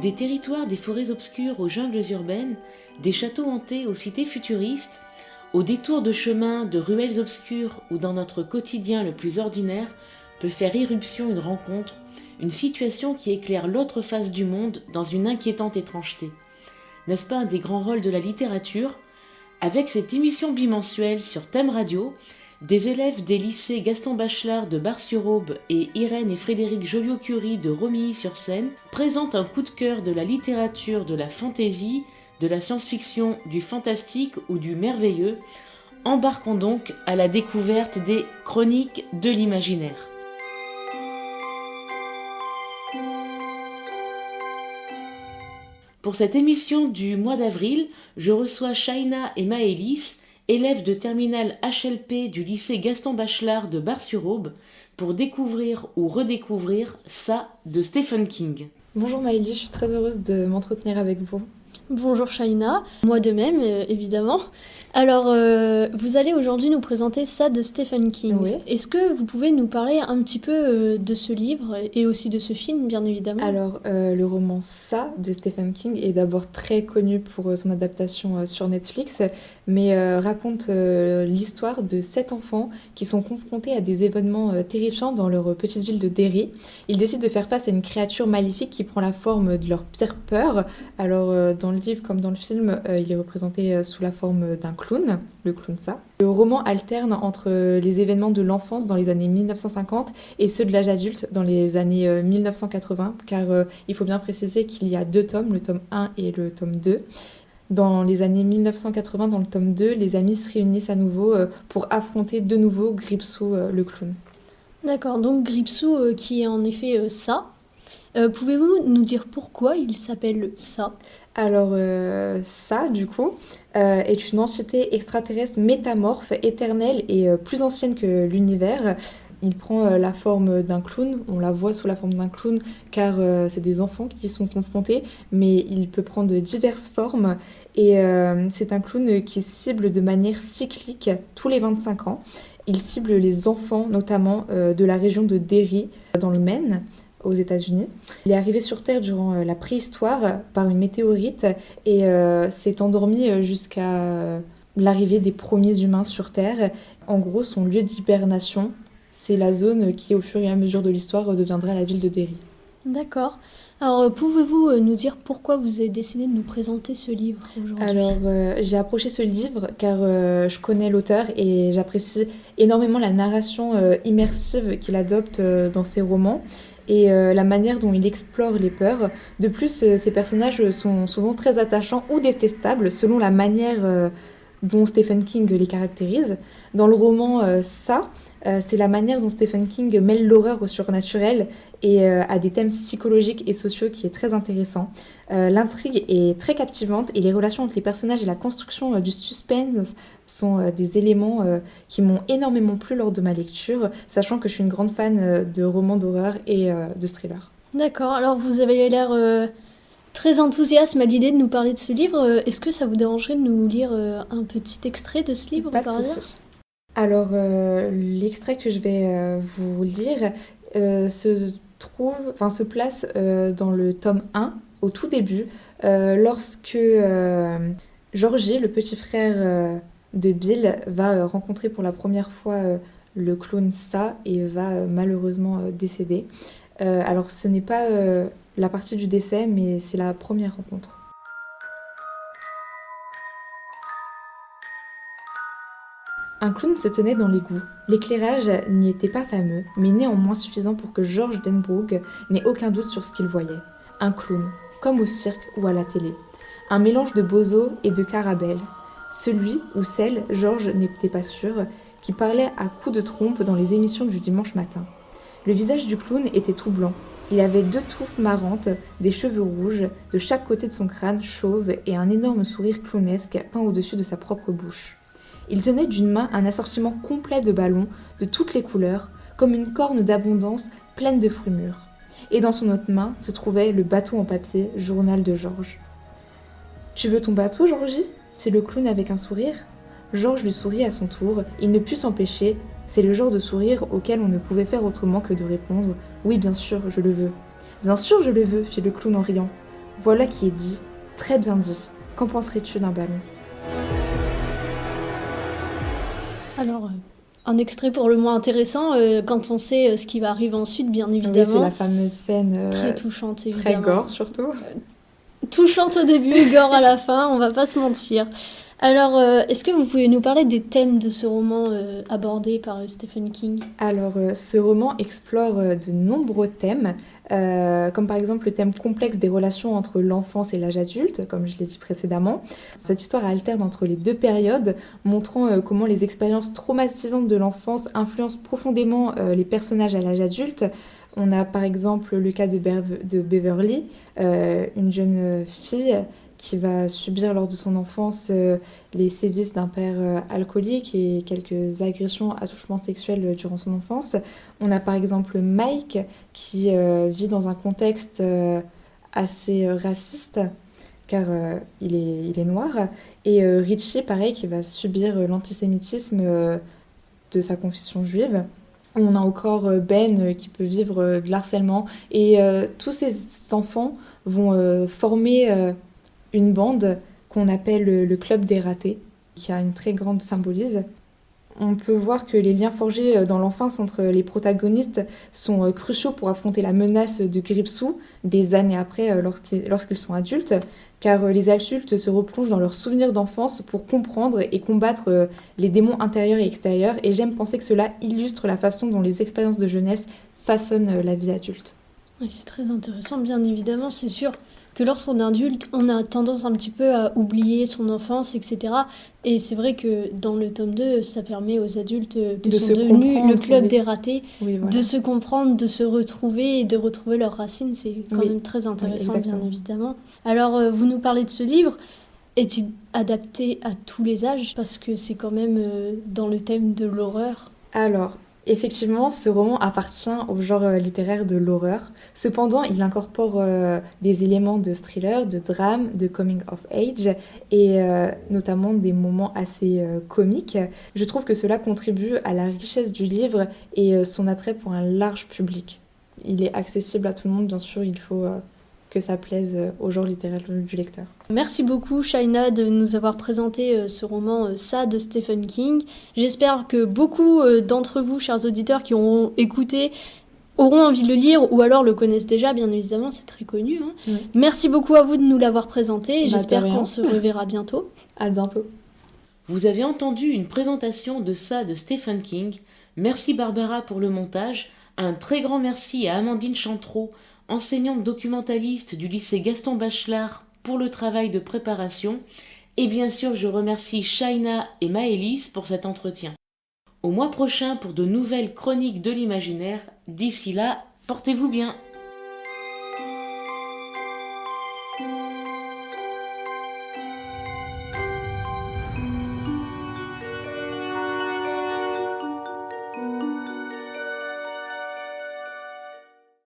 Des territoires des forêts obscures aux jungles urbaines, des châteaux hantés aux cités futuristes, au détour de chemins, de ruelles obscures ou dans notre quotidien le plus ordinaire, peut faire irruption une rencontre, une situation qui éclaire l'autre face du monde dans une inquiétante étrangeté. N'est-ce pas un des grands rôles de la littérature ? Avec cette émission bimensuelle sur Thème Radio, des élèves des lycées Gaston Bachelard de Bar-sur-Aube et Irène et Frédéric Joliot-Curie de Romilly-sur-Seine présentent un coup de cœur de la littérature, de la fantaisie, de la science-fiction, du fantastique ou du merveilleux. Embarquons donc à la découverte des Chroniques de l'imaginaire. Pour cette émission du mois d'avril, je reçois Shaina et Maëlys, élèves de terminale HLP du lycée Gaston Bachelard de Bar-sur-Aube, pour découvrir ou redécouvrir Ça de Stephen King. Bonjour Maëlys, je suis très heureuse de m'entretenir avec vous. Bonjour Shaina, moi de même évidemment. Alors, vous allez aujourd'hui nous présenter Ça de Stephen King. Oui. Est-ce que vous pouvez nous parler un petit peu de ce livre et aussi de ce film, bien évidemment ? Alors, le roman Ça de Stephen King est d'abord très connu pour son adaptation sur Netflix, mais raconte l'histoire de 7 enfants qui sont confrontés à des événements terrifiants dans leur petite ville de Derry. Ils décident de faire face à une créature maléfique qui prend la forme de leur pire peur. Alors, dans le livre comme dans le film, il est représenté sous la forme d'un clown, le clown Ça. Le roman alterne entre les événements de l'enfance dans les années 1950 et ceux de l'âge adulte dans les années 1980, car il faut bien préciser qu'il y a 2 tomes, le tome 1 et le tome 2. Dans les années 1980, dans le tome 2, les amis se réunissent à nouveau pour affronter de nouveau Gripsou, le clown. D'accord, donc Gripsou qui est en effet ça. Pouvez-vous nous dire pourquoi il s'appelle ça ? Alors ça, du coup, est une entité extraterrestre métamorphe, éternelle et plus ancienne que l'univers. Il prend la forme d'un clown, on la voit sous la forme d'un clown car c'est des enfants qui y sont confrontés, mais il peut prendre diverses formes et c'est un clown qui cible de manière cyclique tous les 25 ans. Il cible les enfants notamment de la région de Derry dans le Maine, aux États-Unis. Il est arrivé sur Terre durant la préhistoire par une météorite et s'est endormi jusqu'à l'arrivée des premiers humains sur Terre. En gros, son lieu d'hibernation, c'est la zone qui, au fur et à mesure de l'histoire, deviendra la ville de Derry. D'accord. Alors, pouvez-vous nous dire pourquoi vous avez décidé de nous présenter ce livre aujourd'hui ? Alors, j'ai approché ce livre car je connais l'auteur et j'apprécie énormément la narration immersive qu'il adopte dans ses romans et la manière dont il explore les peurs. De plus, ces personnages sont souvent très attachants ou détestables selon la manière dont Stephen King les caractérise. Dans le roman Ça, c'est la manière dont Stephen King mêle l'horreur au surnaturel et à des thèmes psychologiques et sociaux qui est très intéressant. L'intrigue est très captivante et les relations entre les personnages et la construction du suspense sont des éléments qui m'ont énormément plu lors de ma lecture, sachant que je suis une grande fan de romans d'horreur et de thrillers. D'accord, alors vous avez l'air très enthousiaste à l'idée de nous parler de ce livre. Est-ce que ça vous dérangerait de nous lire un petit extrait de ce livre ? Pas de souci. Alors, l'extrait que je vais vous lire se place dans le tome 1, au tout début, lorsque Georgie, le petit frère de Bill, va rencontrer pour la première fois le clown Ça et va malheureusement décéder. Alors, ce n'est pas la partie du décès, mais c'est la première rencontre. Un clown se tenait dans l'égout. L'éclairage n'y était pas fameux, mais néanmoins suffisant pour que George Denbrough n'ait aucun doute sur ce qu'il voyait. Un clown, comme au cirque ou à la télé. Un mélange de bozo et de carabelle. Celui ou celle, George n'était pas sûr, qui parlait à coups de trompe dans les émissions du dimanche matin. Le visage du clown était tout blanc. Il avait 2 touffes marrantes, des cheveux rouges, de chaque côté de son crâne chauve et un énorme sourire clownesque peint au-dessus de sa propre bouche. Il tenait d'une main un assortiment complet de ballons, de toutes les couleurs, comme une corne d'abondance pleine de fruits mûrs. Et dans son autre main se trouvait le bateau en papier, journal de George. « Tu veux ton bateau, Georgie ?» fit le clown avec un sourire. George lui sourit à son tour, il ne put s'empêcher. C'est le genre de sourire auquel on ne pouvait faire autrement que de répondre « Oui, bien sûr, je le veux. »« Bien sûr, je le veux, fit le clown en riant. Voilà qui est dit, très bien dit. Qu'en penserais-tu d'un ballon ? Alors, un extrait pour le moins intéressant, quand on sait ce qui va arriver ensuite, bien Oui, c'est évidemment. la fameuse scène Très touchante, très évidemment. gore surtout. Touchante au début, gore à la fin, on va pas se mentir. Alors, est-ce que vous pouvez nous parler des thèmes de ce roman abordé par Stephen King ? Alors, ce roman explore de nombreux thèmes, comme par exemple le thème complexe des relations entre l'enfance et l'âge adulte, comme je l'ai dit précédemment. Cette histoire alterne entre les deux périodes, montrant comment les expériences traumatisantes de l'enfance influencent profondément les personnages à l'âge adulte. On a par exemple le cas de Beverly, une jeune fille qui va subir lors de son enfance les sévices d'un père alcoolique et quelques agressions, attouchements sexuels durant son enfance. On a par exemple Mike qui vit dans un contexte assez raciste car il est noir. Et Richie, pareil, qui va subir l'antisémitisme de sa confession juive. On a encore Ben qui peut vivre de l'harcèlement. Et tous ces enfants vont former une bande qu'on appelle le Club des ratés, qui a une très grande symbolise. On peut voir que les liens forgés dans l'enfance entre les protagonistes sont cruciaux pour affronter la menace de Gripsou des années après lorsqu'ils sont adultes, car les adultes se replongent dans leurs souvenirs d'enfance pour comprendre et combattre les démons intérieurs et extérieurs, et j'aime penser que cela illustre la façon dont les expériences de jeunesse façonnent la vie adulte. Oui, c'est très intéressant, bien évidemment, c'est sûr que lorsqu'on est adulte, on a tendance un petit peu à oublier son enfance, etc. Et c'est vrai que dans le tome 2, ça permet aux adultes qui sont devenus le club des ratés de se comprendre, de se retrouver et de retrouver leurs racines. C'est quand même très intéressant, bien évidemment. Alors, vous nous parlez de ce livre. Est-il adapté à tous les âges ? Parce que c'est quand même dans le thème de l'horreur. Alors, effectivement, ce roman appartient au genre littéraire de l'horreur. Cependant, il incorpore des éléments de thriller, de drame, de coming of age et notamment des moments assez comiques. Je trouve que cela contribue à la richesse du livre et son attrait pour un large public. Il est accessible à tout le monde, bien sûr, il faut que ça plaise au genre littéraire du lecteur. Merci beaucoup Shaina de nous avoir présenté ce roman Ça de Stephen King. J'espère que beaucoup d'entre vous, chers auditeurs qui auront écouté, auront envie de le lire ou alors le connaissent déjà, bien évidemment, c'est très connu. Hein. Oui. Merci beaucoup à vous de nous l'avoir présenté et j'espère qu'on se reverra bientôt. À bientôt. Vous avez entendu une présentation de Ça de Stephen King. Merci Barbara pour le montage. Un très grand merci à Amandine Chantreau, enseignante documentaliste du lycée Gaston Bachelard, pour le travail de préparation. Et bien sûr, je remercie Shaina et Maëlys pour cet entretien. Au mois prochain pour de nouvelles chroniques de l'imaginaire. D'ici là, portez-vous bien.